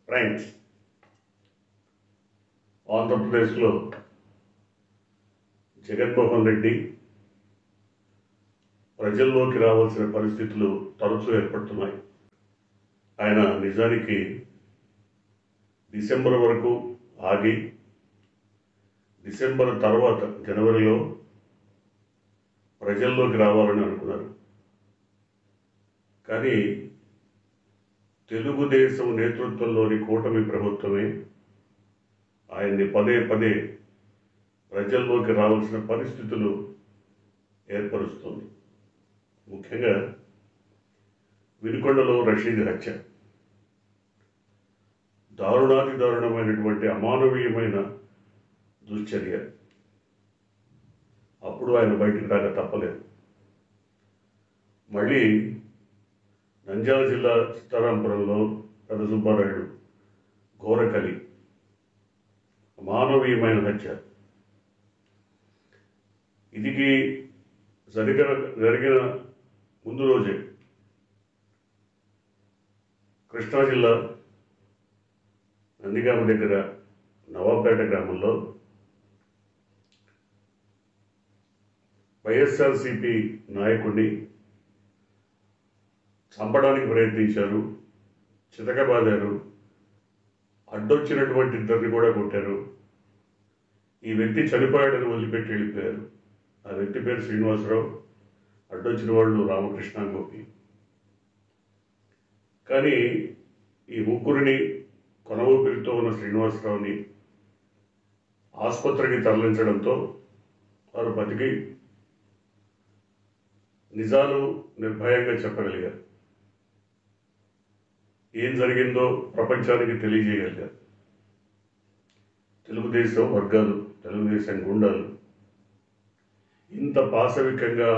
Friends, ఆంధ్రప్రదేశ్లో జగన్మోహన్ రెడ్డి ప్రజల్లోకి రావాల్సిన పరిస్థితులు తరచూ ఏర్పడుతున్నాయి. ఆయన నిజానికి డిసెంబర్ వరకు ఆగి డిసెంబర్ తర్వాత జనవరిలో ప్రజల్లోకి రావాలని అనుకున్నారు. కానీ తెలుగుదేశం నేతృత్వంలోని కూటమి ప్రభుత్వమే ఆయన్ని పదే పదే ప్రజల్లోకి రావాల్సిన పరిస్థితులు ఏర్పరుస్తుంది. ముఖ్యంగా వినుకొండలో రషీద్ హత్య దారుణాతి దారుణమైనటువంటి అమానవీయమైన దుశ్చర్య. అప్పుడు ఆయన బయటికి రాక తప్పలేదు. మళ్ళీ నంద్యాల జిల్లా సీతారాంపురంలో పెద్ద సుబ్బారాయుడు ఘోరకలి మానవీయమైన హత్య. ఇదికి జరిగిన ముందు రోజే కృష్ణా జిల్లా నందిగామ దగ్గర నవాబ్పేట గ్రామంలో వైఎస్ఆర్సీపీ నాయకుడిని చంపడానికి ప్రయత్నించారు, చితకబాదారు, అడ్డొచ్చినటువంటి ఇద్దరిని కూడా కొట్టారు. ఈ వ్యక్తి చనిపోయాడని వదిలిపెట్టి వెళ్ళిపోయారు. ఆ వ్యక్తి పేరు శ్రీనివాసరావు, అడ్డొచ్చిన వాళ్ళు రామకృష్ణ, గోపి. కానీ ఈ ముగ్గురిని కొన ఊపిరితో ఉన్న శ్రీనివాసరావుని ఆసుపత్రికి తరలించడంతో వారు బతికి నిజాలు నిర్భయంగా చెప్పగలిగారు. ఏం జరిగిందో ప్రపంచానికి తెలియజేయగలిగారు. తెలుగుదేశం వర్గాలు, తెలుగుదేశం గుండాలు ఇంత పాశవికంగా,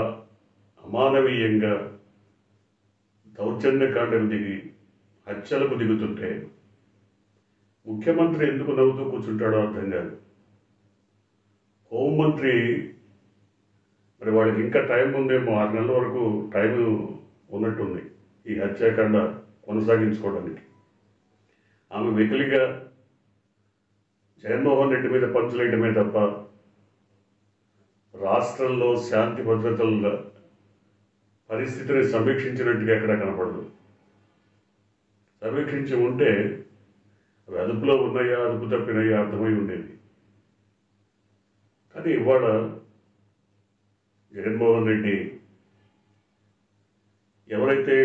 అమానవీయంగా దౌర్జన్యకాండకు దిగి హత్యలకు దిగుతుంటే ముఖ్యమంత్రి ఎందుకు నవ్వుతూ కూర్చుంటాడో అర్థం కాదు. హోంమంత్రి మరి వాళ్ళకి ఇంకా టైం ఉందేమో, 6 నెలల వరకు టైం ఉన్నట్టుంది ఈ హత్యాకాండ కొనసాగించుకోవడానికి. ఆమె వెకిలిగా జగన్మోహన్ రెడ్డి మీద పంచులేయటమే తప్ప రాష్ట్రంలో శాంతి భద్రతల పరిస్థితిని సమీక్షించినట్టుగా ఎక్కడ కనపడదు. సమీక్షించి ఉంటే అవి అదుపులో ఉన్నాయా, అదుపు తప్పినాయా అర్థమై ఉండేది. కానీ ఇవాళ జగన్మోహన్ రెడ్డి ఎవరైతే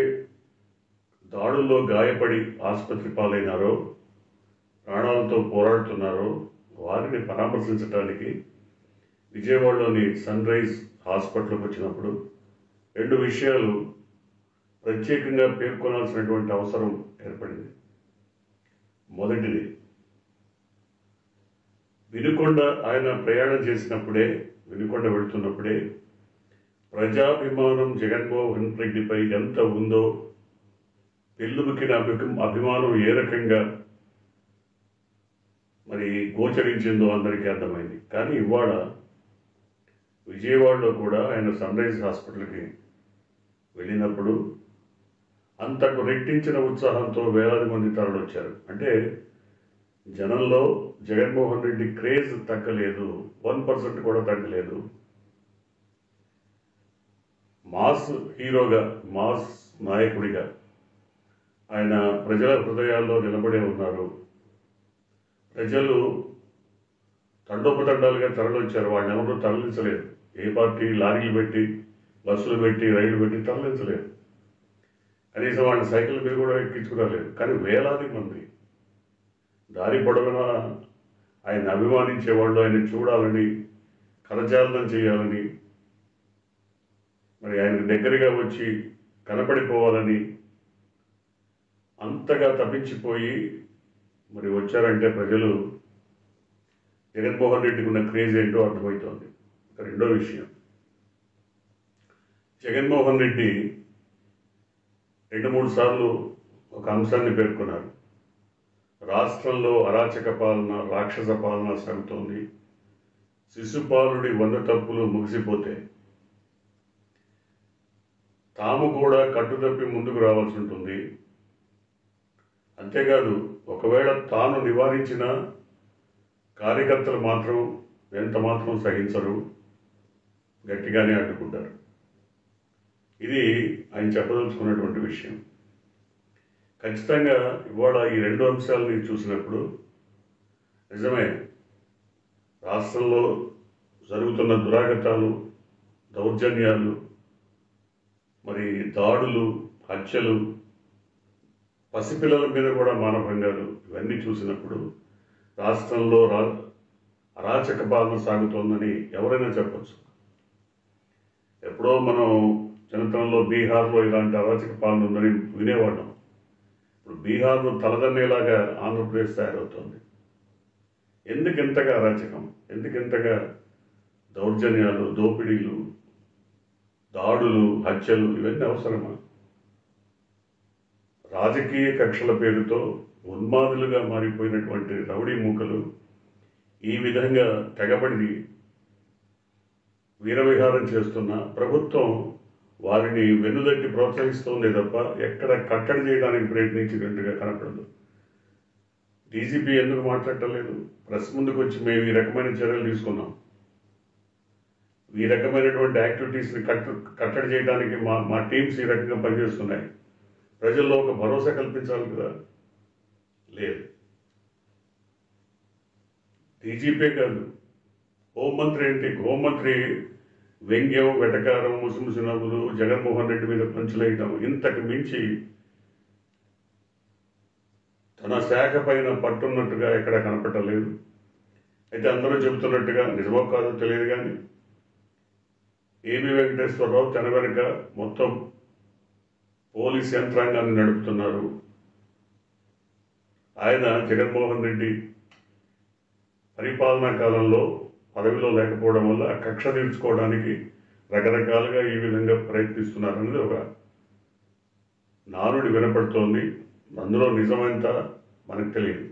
దాడుల్లో గాయపడి ఆసుపత్రి పాలైనారో, ప్రాణాలతో పోరాడుతున్నారో వారిని పరామర్శించడానికి విజయవాడలోని సన్ రైజ్ హాస్పిటల్కి వచ్చినప్పుడు 2 విషయాలు ప్రత్యేకంగా పేర్కొనాల్సినటువంటి అవసరం ఏర్పడింది. మొదటిది, వినుకొండ ఆయన ప్రయాణం చేసినప్పుడే, వినుకొండ వెళుతున్నప్పుడే ప్రజాభిమానం జగన్మోహన్ రెడ్డిపై ఎంత ఉందో, పెళ్ళుబుకిన అభిమానం ఏ రకంగా మరి గోచరించిందో అందరికీ అర్థమైంది. కానీ ఇవాళ విజయవాడలో కూడా ఆయన సన్ రైజ్ హాస్పిటల్కి వెళ్ళినప్పుడు అంతకు రెట్టించిన ఉత్సాహంతో వేలాది మంది తరలొచ్చారు. అంటే జనంలో జగన్మోహన్ రెడ్డి క్రేజ్ తగ్గలేదు, 1% కూడా తగ్గలేదు. మాస్ హీరోగా, మాస్ నాయకుడిగా ఆయన ప్రజల హృదయాల్లో నిలబడే ఉన్నారు. ప్రజలు తండోపతండాలుగా తరలించారు. వాళ్ళని ఎవరు తరలించలేదు. ఏ పార్టీ లారీలు పెట్టి, బస్సులు పెట్టి, రైళ్లు పెట్టి తరలించలేదు. కనీసం వాళ్ళని సైకిల్ మీద కూడా ఎక్కించుకురాలేదు. కానీ వేలాది మంది దారి పొడవునా ఆయన అభిమానించేవాళ్ళు, ఆయన చూడాలని, కరచాలనం చేయాలని, మరి ఆయనకు దగ్గరగా వచ్చి కనపడిపోవాలని అంతగా తప్పించిపోయి మరి వచ్చారంటే ప్రజలు జగన్మోహన్ రెడ్డికి ఉన్న క్రేజ్ ఏంటో అర్థమవుతోంది. రెండో విషయం, జగన్మోహన్ రెడ్డి 2-3 సార్లు ఒక అంశాన్ని పేర్కొన్నారు. రాష్ట్రంలో అరాచక పాలన, రాక్షస పాలన సాగుతోంది. శిశుపాలుడి 100 తప్పులు ముగిసిపోతే తాము కూడా కట్టుతప్పి ముందుకు రావాల్సి ఉంటుంది. అంతేకాదు ఒకవేళ తాను నివారించిన కార్యకర్తలు మాత్రం ఎంత మాత్రం సహించరు, గట్టిగానే అడ్డుకుంటారు. ఇది ఆయన చెప్పదలుచుకున్నటువంటి విషయం. ఖచ్చితంగా ఇవాళ ఈ రెండు అంశాలని చూసినప్పుడు నిజమే రాష్ట్రంలో జరుగుతున్న దురాగతాలు, దౌర్జన్యాలు, మరి దాడులు, హత్యలు, పసిపిల్లల మీద కూడా మానభంగాలు, ఇవన్నీ చూసినప్పుడు రాష్ట్రంలో అరాచక పాలన సాగుతోందని ఎవరైనా చెప్పచ్చు. ఎప్పుడో మనం చిన్నతనంలో బీహార్లో ఇలాంటి అరాచక పాలన ఉందని వినేవాళ్ళం. ఇప్పుడు బీహార్ను తలదన్నేలాగా ఆంధ్రప్రదేశ్ తయారవుతోంది. ఎందుకింతగా అరాచకం, ఎందుకింతగా దౌర్జన్యాలు, దోపిడీలు, దాడులు, హత్యలు, ఇవన్నీ అవసరమా? రాజకీయ కక్షల పేరుతో ఉన్మాదులుగా మారిపోయినటువంటి రౌడీ మూకలు ఈ విధంగా తెగబడి వీరవిహారం చేస్తున్న ప్రభుత్వం వారిని వెన్నుదట్టి ప్రోత్సహిస్తోందే తప్ప ఎక్కడ కట్టడి చేయడానికి ప్రయత్నించినట్టుగా కనపడదు. డీజీపీ ఎందుకు మాట్లాడటలేదు? ప్రెస్ ముందుకు వచ్చి మేము ఈ రకమైన చర్యలు తీసుకున్నాం, ఈ రకమైనటువంటి యాక్టివిటీస్ని కట్టడి చేయడానికి మా టీమ్స్ ఈ రకంగా పనిచేస్తున్నాయి, ప్రజల్లో ఒక భరోసా కల్పించాలి కదా. లేదు. డీజీపీ కాదు, హోంమంత్రి ఏంటి? హోంమంత్రి వ్యంగ్యం, వెటకారం, ముసిముసి నవ్వులు, జగన్మోహన్ రెడ్డి మీద పంచులేయటం, ఇంతకు మించి తన శాఖ పైన పట్టున్నట్టుగా ఎక్కడ కనపడలేదు. అయితే అందరూ చెబుతున్నట్టుగా నిజమో కాదో తెలియదు కానీ ఏబి వెంకటేశ్వరరావు తన వెనుక మొత్తం పోలీస్ యంత్రాంగాన్ని నడుపుతున్నారు. ఆయన జగన్మోహన్ రెడ్డి పరిపాలనా కాలంలో పదవిలో లేకపోవడం వల్ల కక్ష తీర్చుకోవడానికి రకరకాలుగా ఈ విధంగా ప్రయత్నిస్తున్నారనేది ఒక నానుడి వినపడుతోంది. అందులో నిజమంత మనకు తెలియదు,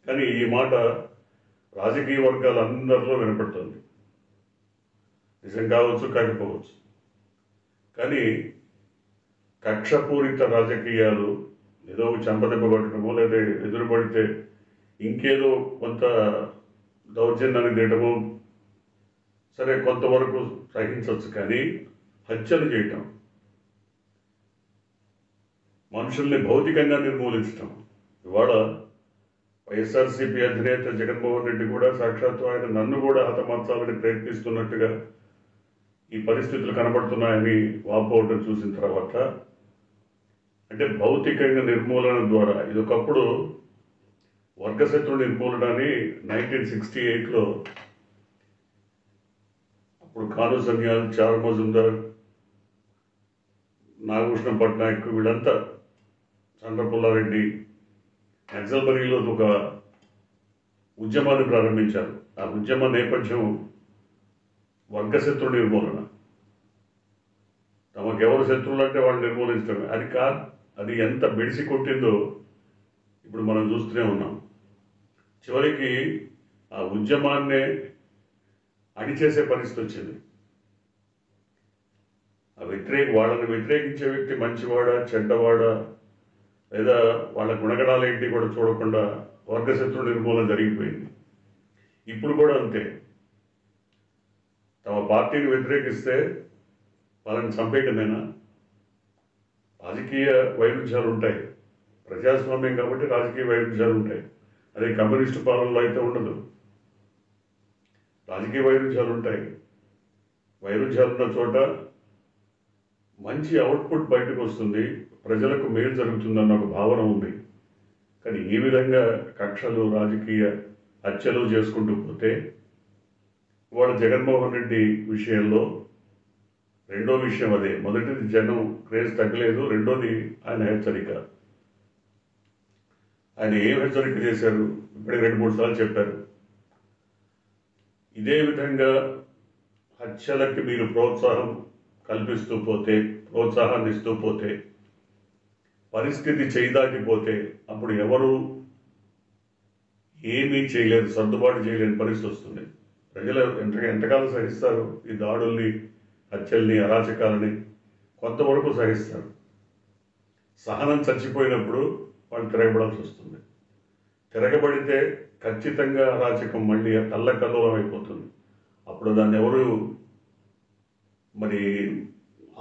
కానీ ఈ మాట రాజకీయ వర్గాలందరిలో వినపడుతుంది. నిజం కావచ్చు, కాకపోవచ్చు, కానీ కక్షపూరిత రాజకీయాలు, ఏదో చెంపదెబ్బ కొట్టడమో లేదా ఎదురుపడితే ఇంకేదో కొంత దౌర్జన్యాన్ని తీయటమో సరే కొంతవరకు సహించవచ్చు, కానీ హత్యలు చేయటం, మనుషుల్ని భౌతికంగా నిర్మూలించటం. ఇవాళ వైఎస్ఆర్సీపీ అధినేత జగన్మోహన్ రెడ్డి కూడా సాక్షాత్తు ఆయన నన్ను కూడా హతమార్చాలని ప్రయత్నిస్తున్నట్టుగా ఈ పరిస్థితులు కనబడుతున్నాయని వాపోవటం చూసిన తర్వాత, అంటే భౌతికంగా నిర్మూలన ద్వారా ఇదొకప్పుడు వర్గశత్రు నిర్మూలనని 1968లో అప్పుడు కాను సన్యాల్, చార్ మజుందార్, నాగభూషణ పట్నాయక్, వీళ్ళంతా, చంద్రపుల్లారెడ్డి నక్సల్బరీలో ఒక ఉద్యమాన్ని ప్రారంభించారు. ఆ ఉద్యమ నేపథ్యం వర్గశత్రు నిర్మూలన. తమకెవరు శత్రువులు అంటే వాళ్ళు నిర్మూలించడమే. అది ఎంత బెడిసి కొట్టిందో ఇప్పుడు మనం చూస్తూనే ఉన్నాం. చివరికి ఆ ఉద్యమాన్నే అణిచేసే పరిస్థితి వచ్చింది. వాళ్ళని వ్యతిరేకించే వ్యక్తి మంచివాడా చెడ్డవాడా లేదా వాళ్ళ గుణగణాలు ఏంటి కూడా చూడకుండా వర్గశత్రు నిర్మూలన జరిగిపోయింది. ఇప్పుడు కూడా అంతే. తమ పార్టీని వ్యతిరేకిస్తే వాళ్ళని చంపేయటమేనా? రాజకీయ వైరుధ్యాలు ఉంటాయి, ప్రజాస్వామ్యం కాబట్టి రాజకీయ వైరుధ్యాలు ఉంటాయి. అదే కమ్యూనిస్టు పాలనలో అయితే ఉండదు. రాజకీయ వైరుధ్యాలు ఉంటాయి. వైరుధ్యాలు ఉన్న చోట మంచి అవుట్పుట్ బయటకు వస్తుంది, ప్రజలకు మేలు జరుగుతుందన్న ఒక భావన ఉంది. కానీ ఈ విధంగా కక్షలు, రాజకీయ హత్యలు చేసుకుంటూ పోతే ఇవాళ జగన్మోహన్ రెడ్డి విషయంలో రెండో విషయం అదే. మొదటిది జనం క్రేజ్ తగ్గలేదు, రెండోది ఆయన హెచ్చరిక. ఆయన ఏం హెచ్చరిక చేశారు? ఇప్పుడే 2-3 సార్లు చెప్పారు. ఇదే విధంగా హత్యలకి మీరు ప్రోత్సాహం కల్పిస్తూ పోతే, ప్రోత్సాహాన్ని ఇస్తూ పోతే, పరిస్థితి చేయిదాటిపోతే అప్పుడు ఎవరు ఏమీ చేయలేరు, సర్దుబాటు చేయలేని పరిస్థితి వస్తుంది. ప్రజలు ఎంతకాలం సహిస్తారు ఈ దాడుల్ని, హత్యల్ని, అరాచకాలని? కొంతవరకు సహిస్తారు. సహనం చచ్చిపోయినప్పుడు వాళ్ళు తిరగబడాల్సి వస్తుంది. తిరగబడితే ఖచ్చితంగా అరాచకం మళ్ళీ అల్లకల్లోలం అయిపోతుంది. అప్పుడు దాన్ని ఎవరు మరి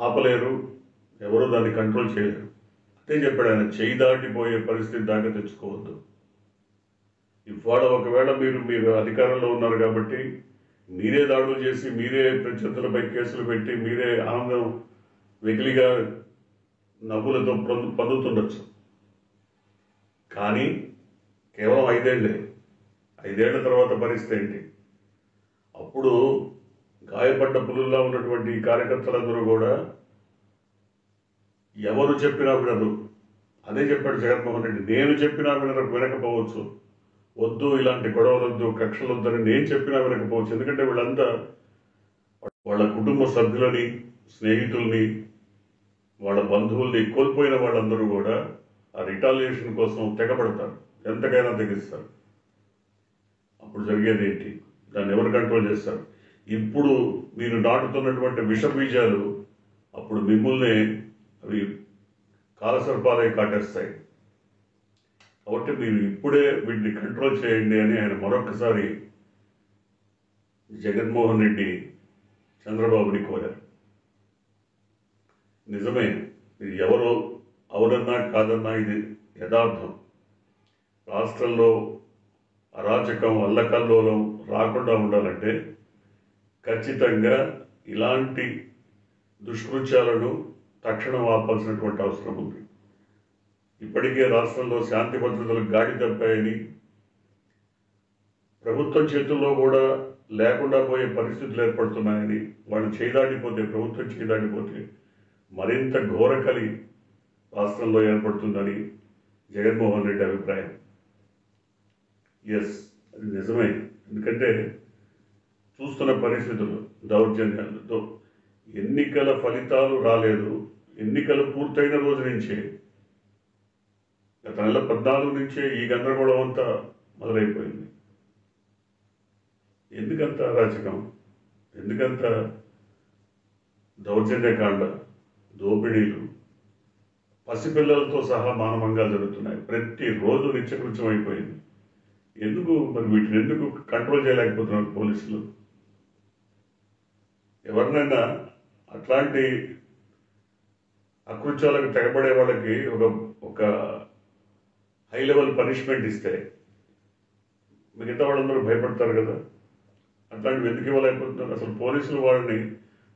ఆపలేరు, ఎవరు దాన్ని కంట్రోల్ చేయలేరు. అదే చెప్పాడు ఆయన, చేయి దాటిపోయే పరిస్థితి దాకా తెచ్చుకోవద్దు. ఇవాళ ఒకవేళ మీరు అధికారంలో ఉన్నారు కాబట్టి మీరే దాడులు చేసి, మీరే ప్రత్యర్థులపై కేసులు పెట్టి, మీరే ఆనందం వెకిలిగా నవ్వులతో పొందుతుండొచ్చు. కానీ కేవలం 5 ఏళ్లే. 5 ఏళ్ల తర్వాత పరిస్థితి ఏంటి? అప్పుడు గాయపడ్డ పులుల్లా ఉన్నటువంటి కార్యకర్తలందరూ కూడా ఎవరు చెప్పినా వినరు. అదే చెప్పాడు జగన్మోహన్ రెడ్డి, నేను చెప్పినా వినకపోవచ్చు, వద్దు ఇలాంటి గొడవలొద్దు, కక్షలు వద్దని నేను చెప్పినా వినకపోవచ్చు. ఎందుకంటే వీళ్ళంతా వాళ్ళ కుటుంబ సభ్యులని, స్నేహితుల్ని, వాళ్ళ బంధువుల్ని కోల్పోయిన వాళ్ళందరూ కూడా ఆ రిటాలియేషన్ కోసం తెగబడతారు, ఎంతకైనా తెగిస్తారు. అప్పుడు జరిగేది ఏంటి? దాన్ని ఎవరు కంట్రోల్ చేస్తారు? ఇప్పుడు మీరు నాటుతున్నటువంటి విష బీజాలు అప్పుడు మిమ్మల్ని అవి కాలసర్పాలై కాటేస్తాయి. కాబట్టి మీరు ఇప్పుడే వీటిని కంట్రోల్ చేయండి అని ఆయన మరొకసారి జగన్మోహన్ రెడ్డి చంద్రబాబుని కోరారు. నిజమే, ఇది ఎవరో అవునన్నా కాదన్నా ఇది యథార్థం. రాష్ట్రంలో అరాచకం, అల్లకల్లోలం రాకుండా ఉండాలంటే ఖచ్చితంగా ఇలాంటి దుష్కృత్యాలను తక్షణం ఆపాల్సినటువంటి అవసరం ఉంది. ఇప్పటికే రాష్ట్రంలో శాంతి భద్రతలు గాడి తప్పాయని, ప్రభుత్వం చేతుల్లో కూడా లేకుండా పోయే పరిస్థితులు ఏర్పడుతున్నాయని, వాళ్ళు చేయదాటిపోతే, ప్రభుత్వం చేయదాటిపోతే మరింత ఘోరకలి రాష్ట్రంలో ఏర్పడుతుందని జగన్మోహన్ రెడ్డి అభిప్రాయం. ఎస్, అది నిజమే. ఎందుకంటే చూస్తున్న పరిస్థితులు, దౌర్జన్యాలతో ఎన్నికల ఫలితాలు రాలేదు. ఎన్నికలు పూర్తయిన రోజు నుంచే, గత నెల 14 నుంచే ఈ గందరగోళం అంతా మొదలైపోయింది. ఎందుకంత అరాచకం? ఎందుకంత దౌర్జన్యకాండ, దోపిడీలు, పసిపిల్లలతో సహా మానవంగాలు జరుగుతున్నాయి. ప్రతిరోజు నిత్యకృత్యం అయిపోయింది. ఎందుకు మరి వీటిని ఎందుకు కంట్రోల్ చేయలేకపోతున్నారు పోలీసులు? ఎవరినైనా అట్లాంటి అకృత్యాలకు తెగబడే వాళ్ళకి ఒక హై లెవెల్ పనిష్మెంట్ ఇస్తే మిగతా వాళ్ళందరూ భయపడతారు కదా. అట్లాంటివి ఎందుకు ఇవ్వలేకపోతున్నారు? అసలు పోలీసులు వాళ్ళని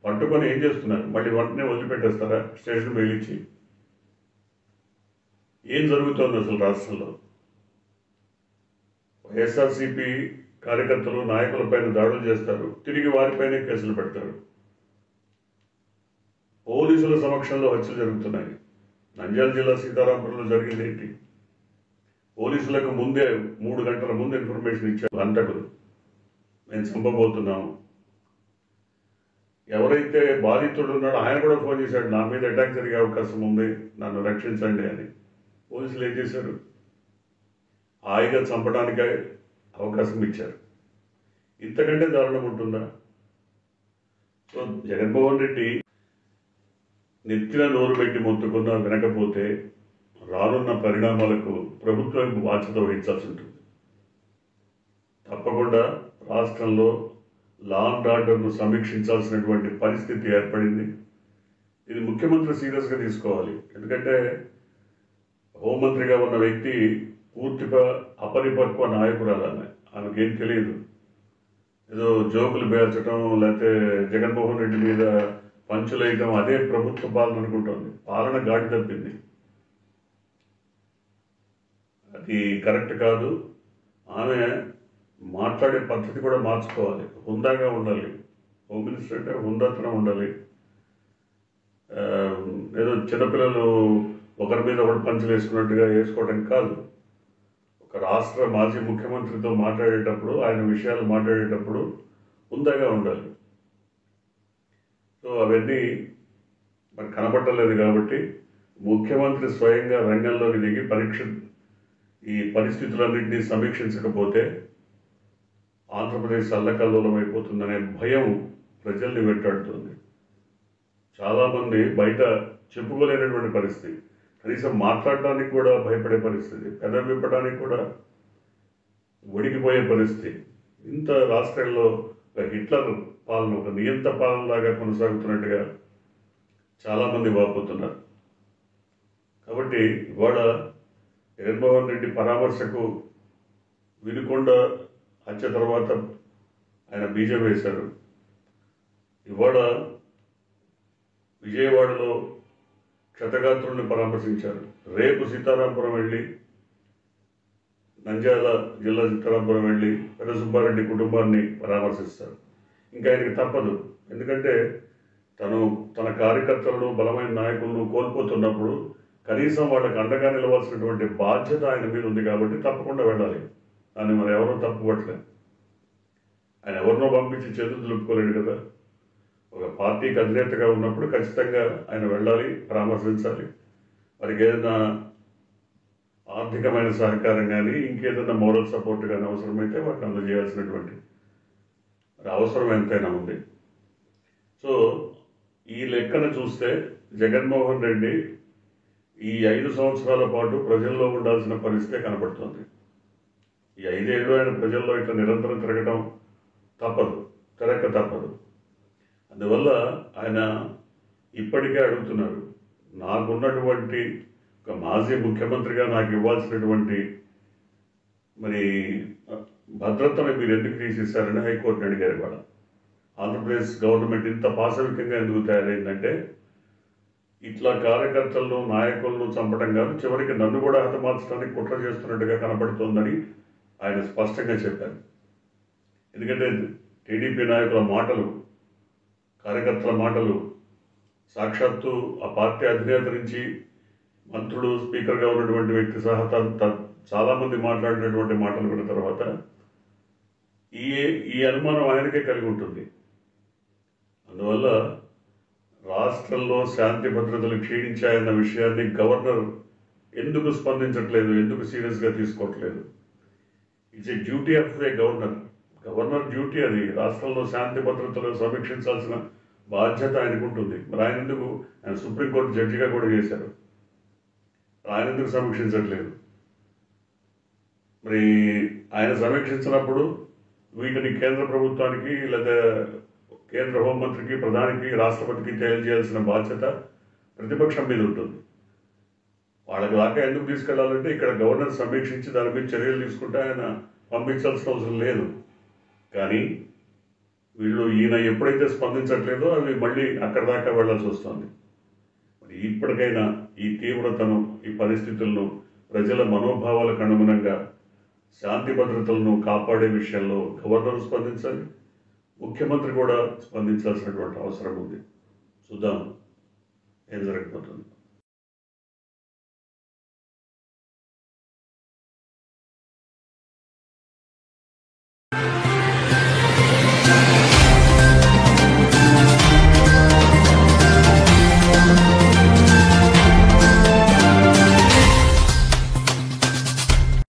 పట్టుకొని ఏం చేస్తున్నారు? మళ్ళీ వెంటనే వదిలిపెట్టేస్తారా స్టేషన్ బెయిలిచ్చి? ఏం జరుగుతోంది అసలు రాష్ట్రంలో? వైఎస్ఆర్సీపీ కార్యకర్తలు, నాయకులపైన దాడులు చేస్తారు, తిరిగి వారిపైనే కేసులు పెడతారు. పోలీసుల సమక్షంలో హత్యలు జరుగుతున్నాయి. నంద్యాల జిల్లా సీతారాంపురంలో జరిగింది ఏంటి? పోలీసులకు ముందే 3 గంటల ముందు ఇన్ఫర్మేషన్ ఇచ్చారు హంతకులు, మేము చంపబోతున్నాము. ఎవరైతే బాధితుడు ఉన్నాడో ఆయన కూడా ఫోన్ చేశాడు, నా మీద అటాక్ జరిగే అవకాశం ఉంది, నన్ను రక్షించండి అని. పోలీసులు ఏం చేశారు? హాయిగా చంపడానికే అవకాశం ఇచ్చారు. ఇంతకంటే దారుణం ఉంటుందా? సో జగన్మోహన్ రెడ్డి నెత్తిన నోరు పెట్టి మొత్తుకున్నా వినకపోతే రానున్న పరిణామాలకు ప్రభుత్వం బాధ్యత వహించాల్సి ఉంటుంది. తప్పకుండా రాష్ట్రంలో లా అండ్ ఆర్డర్ను సమీక్షించాల్సినటువంటి పరిస్థితి ఏర్పడింది. ఇది ముఖ్యమంత్రి సీరియస్గా తీసుకోవాలి. ఎందుకంటే హోంమంత్రిగా ఉన్న వ్యక్తి పూర్తిగా అపరిపక్వ నాయకురాలు. ఆమెకేం తెలియదు. ఏదో జోకులు పేర్చడం, లేకపోతే జగన్మోహన్ రెడ్డి మీద పంచులేయటం, అదే ప్రభుత్వ పాలన అనుకుంటుంది. పాలన గాడి తప్పింది. అది కరెక్ట్ కాదు. ఆమె మాట్లాడే పద్ధతి కూడా మార్చుకోవాలి, హుందాగా ఉండాలి. హోమ్ మినిస్టర్ అంటే హుందాతనం ఉండాలి. ఏదో చిన్నపిల్లలు ఒకరి మీద ఒకటి పంచులు వేసుకున్నట్టుగా వేసుకోవడం కాదు. ఒక రాష్ట్ర మాజీ ముఖ్యమంత్రితో మాట్లాడేటప్పుడు, ఆయన విషయాలు మాట్లాడేటప్పుడు హుందాగా ఉండాలి. సో అవన్నీ మరి కనబట్టలేదు కాబట్టి ముఖ్యమంత్రి స్వయంగా రంగంలోకి దిగి ఈ పరిస్థితులన్నింటినీ సమీక్షించకపోతే ఆంధ్రప్రదేశ్ అల్లకల్లోలం అయిపోతుందనే భయం ప్రజల్ని వెంటాడుతుంది. చాలామంది బయట చెప్పుకోలేనటువంటి పరిస్థితి. కనీసం మాట్లాడడానికి కూడా భయపడే పరిస్థితి, పెదవి విప్పడానికి కూడా వణికిపోయే పరిస్థితి. ఇంత రాష్ట్రాల్లో ఒక హిట్లర్ పాలన, ఒక నియంత పాలనలాగా కొనసాగుతున్నట్టుగా చాలామంది వాపోతున్నారు. కాబట్టి ఇవాళ జగన్మోహన్ రెడ్డి పరామర్శకు వినుకొండ హత్య తర్వాత ఆయన బీజం వేశారు. ఇవాళ విజయవాడలో క్షతగాత్రుల్ని పరామర్శించారు. రేపు సీతారాంపురం వెళ్ళి, నంద్యాల జిల్లా సీతారాంపురం వెళ్ళి పెద్ద సుబ్బారెడ్డి కుటుంబాన్ని పరామర్శిస్తారు. ఇంకా ఆయనకి తప్పదు. ఎందుకంటే తన కార్యకర్తలను, బలమైన నాయకులను కోల్పోతున్నప్పుడు కనీసం వాళ్ళకి అండగా నిలవాల్సినటువంటి బాధ్యత ఆయన మీద ఉంది. కాబట్టి తప్పకుండా వెళ్ళాలి. దాన్ని మరి ఎవరో తప్పుపట్టలేదు. ఆయన ఎవరినో పంపించి చేతులు దులుపుకోలేడు కదా. ఒక పార్టీకి అధినేతగా ఉన్నప్పుడు ఖచ్చితంగా ఆయన వెళ్ళాలి, పరామర్శించాలి. వారికి ఏదైనా ఆర్థికమైన సహకారం కానీ, ఇంకేదైనా మోరల్ సపోర్ట్ కానీ అవసరమైతే వాటిని అందజేయాల్సినటువంటి అవసరం ఎంతైనా ఉంది. సో ఈ లెక్కన చూస్తే జగన్మోహన్ రెడ్డి ఈ 5 సంవత్సరాల పాటు ప్రజల్లో ఉండాల్సిన పరిస్థితే కనపడుతుంది. ఈ 5 ఏళ్ళు ఆయన ప్రజల్లో ఇట్లా నిరంతరం తిరగడం తప్పదు. అందువల్ల ఆయన ఇప్పటికే అడుగుతున్నారు, నాకున్నటువంటి ఒక మాజీ ముఖ్యమంత్రిగా నాకు ఇవ్వాల్సినటువంటి మరి భద్రతను మీరు ఎందుకు తీసేశారని హైకోర్టుని అడిగారు. ఇవాళ ఆంధ్రప్రదేశ్ గవర్నమెంట్ ఇంత పాశవికంగా ఎందుకు తయారైందంటే, ఇట్లా కార్యకర్తలను, నాయకులను చంపడం కాదు, చివరికి నన్ను కూడా హతమార్చడానికి కుట్ర చేస్తున్నట్టుగా కనపడుతోందని ఆయన స్పష్టంగా చెప్పారు. ఎందుకంటే టీడీపీ నాయకుల మాటలు, కార్యకర్తల మాటలు, సాక్షాత్తు ఆ పార్టీ అధినేత నుంచి మంత్రులు, స్పీకర్గా ఉన్నటువంటి వ్యక్తి సహా చాలామంది మాట్లాడినటువంటి మాటలు విన్న తర్వాత ఈ అనుమానం ఆయనకే కలిగి ఉంటుంది. అందువల్ల రాష్ట్రంలో శాంతి భద్రతలు క్షీణించాయన్న విషయాన్ని గవర్నర్ ఎందుకు స్పందించట్లేదు, ఎందుకు సీరియస్గా తీసుకోవట్లేదు? It's a duty of A governor duty అది. రాష్ట్రంలో శాంతి భద్రతలు సమీక్షించాల్సిన బాధ్యత ఆయనకు ఉంటుంది. మరి ఆయన సుప్రీంకోర్టు జడ్జిగా కూడా చేశారు. ఆయన ఎందుకు సమీక్షించట్లేదు? మరి ఆయన సమీక్షించినప్పుడు వీటిని కేంద్ర ప్రభుత్వానికి, లేదా కేంద్ర హోంమంత్రికి, ప్రధానికి, రాష్ట్రపతికి తెలియజేయాల్సిన బాధ్యత ప్రతిపక్షం మీద ఉంటుంది. వాళ్ళకి దాకా ఎందుకు తీసుకెళ్లాలంటే ఇక్కడ గవర్నర్ సమీక్షించి దాని మీద చర్యలు తీసుకుంటే ఆయన పంపించాల్సిన అవసరం లేదు. కానీ ఈయన ఎప్పుడైతే స్పందించట్లేదో అవి మళ్ళీ అక్కడి దాకా వెళ్లాల్సి వస్తుంది. మరి ఇప్పటికైనా ఈ తీవ్రతను, ఈ పరిస్థితులను, ప్రజల మనోభావాలకు అనుగుణంగా శాంతి భద్రతలను కాపాడే విషయంలో గవర్నర్ స్పందించాలి, ముఖ్యమంత్రి కూడా స్పందించాల్సినటువంటి అవసరం ఉంది. చూద్దాం ఏం జరగబోతుంది.